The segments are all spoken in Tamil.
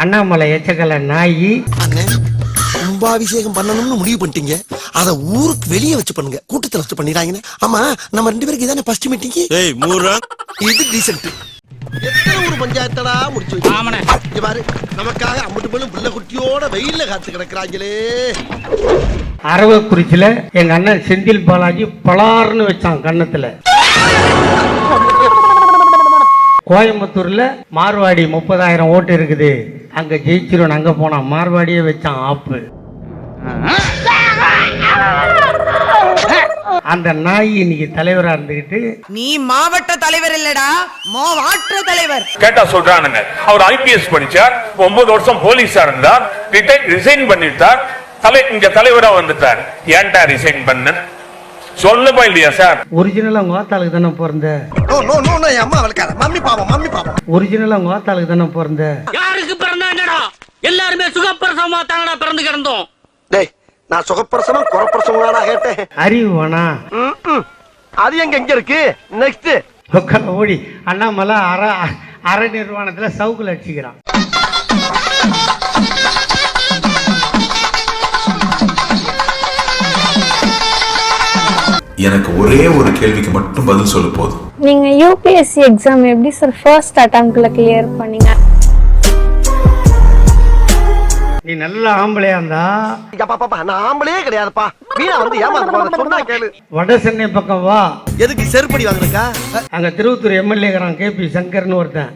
அண்ணாமலை எச்சக்கல நாயி. கும்பாபிஷேகம் பண்ணணும்னு முடிவு பண்ணிட்டீங்க, அத ஊருக்கு வெளியே வச்சு பண்ணுங்க, கூட்டத்துல வச்சு பண்ணிடுறாங்க. ஆமா, நம்ம 2 பேருக்கு இதானே ஃபர்ஸ்ட் மீட்டிங். இது டீசன்ட். எத்தனை ஊர் பஞ்சாயத்தடா முடிச்சு வச்சு பாரு, நமக்காக அம்மட்டு போலும் புள்ள குட்டியோட வெயில்ல காத்து கிடக்குறாங்களே. அரவக்குறிச்சியில எங்க அண்ணன் செந்தில் பாலாஜி பலார்னு வச்சான் கன்னத்துல. கோயம்புத்தூர்ல மார்வாடி 30,000 ஓட்டு இருக்குது, அங்க ஜெயிச்சிரும், அங்க போனா மார்வாடியே வச்சான் ஆப்பு. அந்த நாய் இன்னைக்கு தலைவரா இருந்துகிட்டு, நீ மாவட்ட தலைவர் இல்லடா, மாவட்ட தலைவர். கேட்டா சொல்றானுங்க, அவர் ஐபிஎஸ் படிச்சார், 9 வருஷம் போலீஸா இருந்தார், ரிசைன் பண்ணிட்டார், இங்க தலைவரா வந்துட்டார். ஏன்டா ரிசைன் பண்ண சொல்லுப்பா இல்லையா சார்? ஒரிஜினல் அவங்க வாத்தாளுக்கு தானே பிறந்த. ஒரிஜினல் அவங்க வாத்தாளுக்கு தானே பிறந்த. யாருக்கு பிறந்தா என்னடா, எல்லாருமே சுகப்பிரசவமா தானடா பிறந்து கிடந்தோம். டேய், நான் சுகப்பிரசவம் குறப்பிரசவமாடா கேட்டேன். அறிவு வேணா, அது எங்க இருக்கு. நெக்ஸ்ட் ஓடி அண்ணாமலை அற நிர்வாணத்துல சவுக்குல அடிச்சுக்கிறான். எனக்கு ஒரே ஒரு கேள்விக்கு மட்டும் பதில் சொல்ல போதும். நீங்க யூபிஎஸ்சி எக்ஸாம் எப்படி சார் ஃபர்ஸ்ட் அட்டெம்ப்ட்ல கிளியர் பண்ணீங்க? நீ நல்ல ஆம்பளையா இருந்தா. நான் ஆம்பளையே கிடையாதுப்பா, வீணா வந்து ஏமாத்த சொன்னா கேளு. வட சென்னை பக்கம் வா. எதுக்கு செருப்படி வாங்குறக்கா? அங்க திருவத்தூர் எம்எல்ஏ கேபி சங்கர்னு ஒருத்தன்,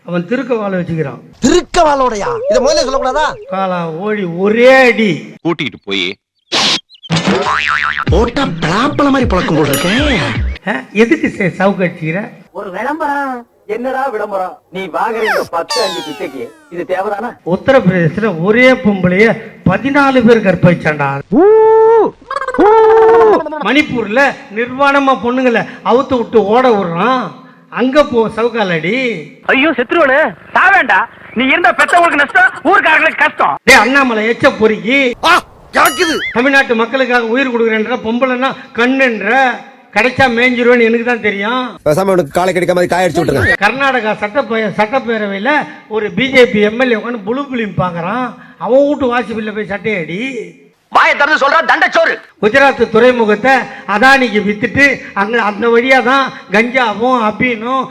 அவன் திருக்கவால வச்சுக்கிறான். திருக்கவாலோடையா? இத முதல்ல சொல்லக்கூடாதா? காலா ஓடி ஒரே அடி கூட்டிட்டு போய் போட்டா பிளாப்பல மாதிரி பழக்கம் போல இருக்கேன். எதுக்கு சவுக்கு அடிச்சுக்கிற? ஒரு விளம்பரம். என்னடா விளம்பரம்? நீ வாங்குறீங்க 10-5 பிச்சைக்கு, இது தேவைதானா? உத்தரப்பிரதேசத்துல ஒரே பொம்பளைய 14 பேர் கற்பழிச்சாண்டா. மணிப்பூர்ல நிர்வாணமா பொண்ணுங்களை அவுத்து விட்டு ஓட விடுறான், அங்க போ சவுக்காலடி. ஐயோ செத்துருவனே, சாவேண்டா. நீ இருந்த பெத்தவங்களுக்கு நஷ்டம், ஊர்க்காரங்களுக்கு கஷ்டம். டேய் அண்ணாமலை எச்ச பொறுக்கி தமிழ்நாட்டு மக்களுக்காக உயிர் கொடுக்குறேன்ற பொம்பளைன்னா கண்ணுன்ற கிடைச்சா மேஞ்சிருவேன்னு எனக்கு தான் தெரியும். காலை கிடைக்காம காயடிச்சு விட்டுருங்க. கர்நாடகா சட்டப்பேரவையில ஒரு பிஜேபி எம்எல்ஏ உட்காந்து புளு புளியும் பாக்குறான், அவன் வீட்டு வாசிப்பில் போய் சட்டையடி. வாயை திறந்து சொல்ற தண்டச்சோறு. குஜராத் துறைமுகத்தை அதானிக்கு வித்துட்டு அங்க அந்த வழியா தான் கஞ்சாவும் அபீனும்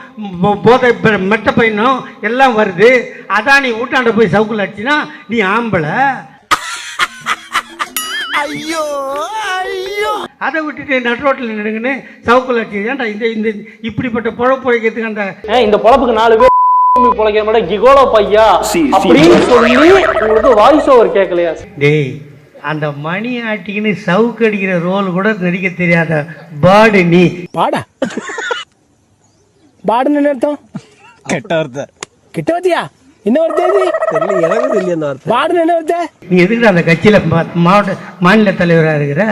போதை மெட்ட பையனும் எல்லாம் வருது. அதானி வீட்டாண்ட போய் சவுக்குல அடிச்சுனா நீ ஆம்பளை. ஐயோ ஐயோ, அதை விட்டுட்டு நட்ரோட்டில் நின்னுங்கன்னு சவுக்குல அடிச்சு ஏன்டா இந்த இப்படிப்பட்ட பொழைக்கிறதுக்கு அந்த இந்த பொழப்புக்கு 4 பேர் பொழைக்கிற மாட்டேன் கிகோலோ பையா அப்படின்னு சொல்லி உங்களுக்கு வாய்ஸ் ஓவர் கேட்கலையா? டேய், அந்த மணி ஆட்டிக்குன்னு சவுக்கு அடிக்கிற ரோல் கூட நடிக்க தெரியாத பாடு நீ. பாடா பாடுன்னு அர்த்தம் கெட்ட வார்த்தை. கெட்ட வார்த்தையா? என்ன வார்த்தை? தெரியல, எனக்கு தெரியல அந்த வார்த்தை. பாடுன்னு என்ன வார்த்தை? நீ எதுக்கு அந்த கட்சியில மாநில தலைவரா இருக்கிற?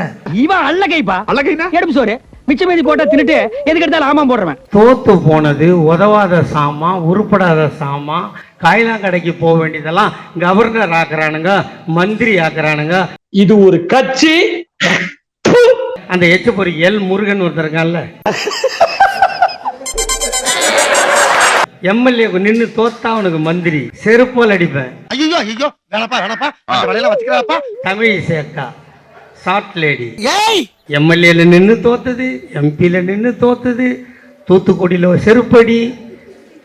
இவன் அல்லகைப்பா. அல்லகைனா எடுப்பு சோறு மிச்சம் மீதி போட்டா தின்னுட்டு எதுக்கு எடுத்தாலும் ஆமா போடுறவன். தோத்து போனது உதவாத சாமா, உருப்படாத சாமா, காய்லாங்கடைக்கு போக வேண்டியதெல்லாம் கவர்னர் ஆக்குறானுங்க, மந்திரி ஆக்குறானுங்க. இது ஒரு கட்சி. அந்த எச்சப்பொறி எல் முருகன் ஒருத்தர் இருக்கான்ல, எம்எல்ஏ நின்னு தோத்தா அவனுக்கு மந்திரி, செருப்பால் அடிப்பேன். ஐயோ ஐயோ, வேணப்பா வேணப்பா, வலையில வச்சுக்கிறாப்பா. தமிழ் சேக்கா ஷார்ட் லேடி எம்எல்ஏல நின்னு தோத்தது, எம்பியில நின்னு தோத்தது, தூத்துக்குடியில செருப்படி,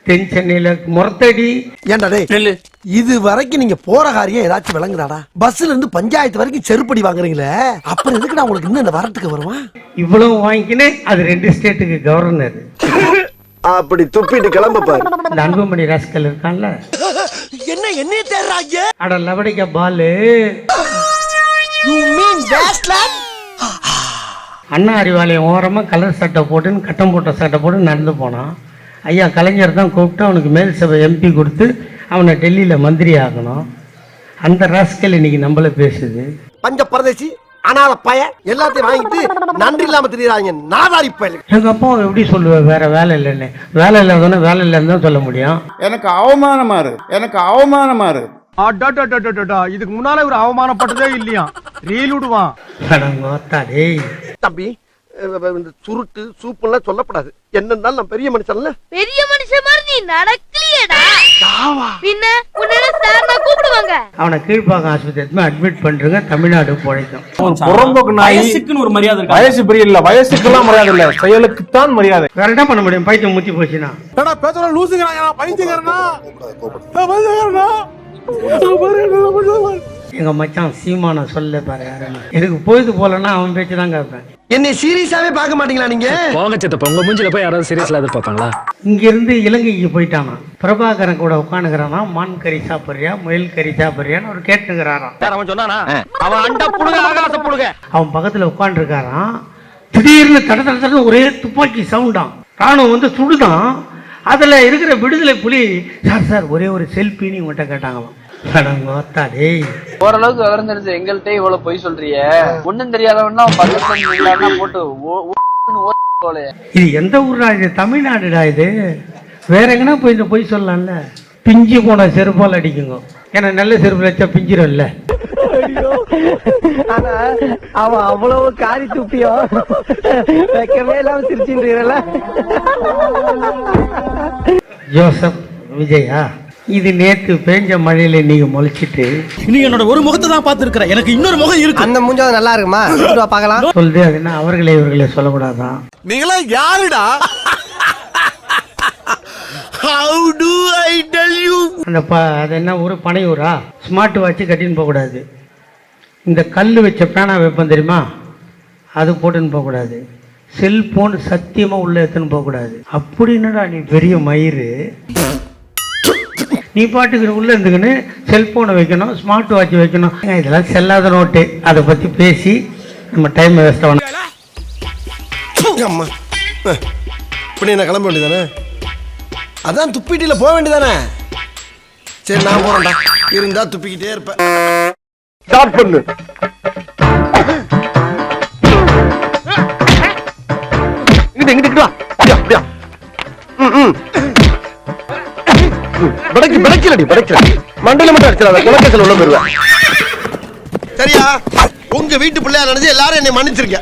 தென் சென்னையில முறத்தடி. ஏன்டா டேய், இது வரைக்கும் நீங்க போற காரியம் ஏதாச்சும் விளங்குறாடா? பஸ்ல இருந்து பஞ்சாயத்து வரைக்கும் செருப்படி வாங்குறீங்களே, அப்புறம் எதுக்குடா உங்களுக்கு இன்னும் இந்த வரட்டுக்கு வருமா? இவ்வளவு வாங்கிக்கினே அது 2 ஸ்டேட்டுக்கு கவர்னர். அப்படி துப்பிட்டு கிளம்ப பாரு. இந்த அன்புமணி ராஸ்கல் இருக்கான்ல, என்ன தேடுறாங்க? அட லவடிக்க பாலு. You mean Westland? அண்ணா அறிவாலயம் ஓரமா கலர் சட்டை போட்டுன்னு கட்டம் போட்ட சட்டை போட்டு நடந்து போனான். ஐயா கலைஞர் தான் கூப்பிட்டு அவனுக்கு மேல் சபை எம்பி கொடுத்து அவனை டெல்லியில மந்திரி ஆகணும். அந்த ராஸ்கல் இன்னைக்கு நம்மள பேசுது. பஞ்ச பரதேசி அனாத பய எல்லாத்தையும் வாங்கிட்டு நன்றி இல்லாம திரியறாங்க நாதாரி பயல். எங்க அப்பா எப்படி சொல்லுவேன் வேற வேலை இல்லைன்னு? வேலை இல்லாதவன வேலை இல்லைன்னு தான் சொல்ல முடியும். எனக்கு அவமானமா இருக்கு, எனக்கு அவமானமா இருக்கு. இதுக்கு முன்னால ஒரு அவமானப்பட்டதே இல்லையா? ரீல் விடுவான் தம்பி. சுருட்டு சூப்பெல்லாம் சொல்லப்படாது. என்னன்னாலும் நான் பெரிய மனுஷன்ல. பெரிய மனுஷன் மாதிரி நீ நடக்கலையேடா. பின்ன உன்ன அவனை கீழ்ப்பாக்கம் ஆஸ்பத்திரி அட்மிட் பண்ணுறங்க, தமிழ்நாடு பிழைக்கும். புறம்போக்கு வயசுக்குன்னு ஒரு மரியாதை இருக்கு. வயசு பெரிய இல்ல, வயசுக்கெல்லாம் மரியாதை இல்ல, செயலுக்குத்தான் மரியாதை. வேற என்ன பண்ண முடியும்? பைத்தியம் முத்தி போச்சுன்னா எங்க மச்சான் சீமான சொல்ல பாரு யாருன்னு. எனக்கு பொழுது போலன்னா அவன் பேச்சு தான் கேட்பேன். என்னை சீரியஸாவே பார்க்க மாட்டீங்களா நீங்க? உங்க மூஞ்சில போய் யாராவது சீரியஸ்ல எதிர்பார்ப்பாங்களா? இங்க இருந்து இலங்கைக்கு போயிட்டானா, பிரபாகரன் கூட உட்காந்துக்கிறானா, மான் கறி சாப்பிட்றியா முயல் கறி சாப்பிட்றியான்னு ஒரு கேட்டுக்கிறாராம். அவன் சொன்னானா அவன் அண்ட புடுங்க ஆகாச புடுங்க. அவன் பக்கத்துல உட்காந்துருக்காரான். திடீர்னு தட தட தட ஒரே துப்பாக்கி சவுண்டான். ராணுவம் வந்து சுடுதான். அதுல இருக்கிற விடுதலை புலி, சார் சார் ஒரே ஒரு செல்ஃபின்னு உங்கள்கிட்ட கேட்டாங்களாம். ஓரளவுக்கு விவரம் தெரிஞ்சு எங்கள்கிட்ட இவ்வளவு பொய் சொல்றிய, ஒண்ணும் தெரியாதவன்னா போட்டு இது எந்த ஊர்டா? இது தமிழ்நாடுடா. இது வேற எங்கன்னா போய் இந்த பொய் சொல்லலாம்ல. பிஞ்சு போன செருப்பால் அடிக்குங்க. ஏன்னா நல்ல செருப்பு வச்சா பிஞ்சிரும்ல. அவன் அவ்வளவு காரி துப்பியோ வைக்கவே இல்லாம சிரிச்சுன்றீரல. ஜோசப் விஜயா, இது நேத்து பேஞ்ச மழையில நீங்க முளைச்சிட்டு நீ என்னோட ஒரு முகத்தை தான் பார்த்திருக்கிற, எனக்கு இன்னொரு முகம் இருக்கு. அந்த மூஞ்சாவது நல்லா இருக்குமா? பார்க்கலாம் சொல்லுது. அது என்ன அவர்களே இவர்களே சொல்லக்கூடாதான்? நீங்களா யாருடா? How do I tell you? அந்த அது என்ன ஊரு? பனையூரா? ஸ்மார்ட் வாட்ச் கட்டின்னு போகக்கூடாது. இந்த கல் வச்ச பேனா வைப்போம் தெரியுமா, அது போட்டுன்னு போகக்கூடாது. செல்போன் சத்தியமா உள்ள எடுத்துன்னு போகக்கூடாது. அப்படின்னுடா நீ பெரிய மயிறு. நீ பாட்டுக்கு உள்ள இருந்துக்குன்னு செல்போனை வைக்கணும், ஸ்மார்ட் வாட்ச் வைக்கணும். இதெல்லாம் செல்லாத நோட்டு. அதை பத்தி பேசி நம்ம டைம் வேஸ்ட் பண்ண. அம்மா இப்படி நான் கிளம்ப வேண்டியதானே? அதான் துப்பிட்டில போக வேண்டியதானே? சரி நான் போறேன்டா. இருந்தா துப்பிக்கிட்டே இருப்பேன். ஸ்டார்ட் பண்ணு. இங்கிட்டு வா. அப்படியா மண்டல மட்டும் அடிச்சிடாத, குலக்கேசல் உள்ள போயிருவேன். சரியா? உங்க வீட்டு பிள்ளையா நினைச்சு எல்லாரும் என்னை மன்னிச்சிருக்க.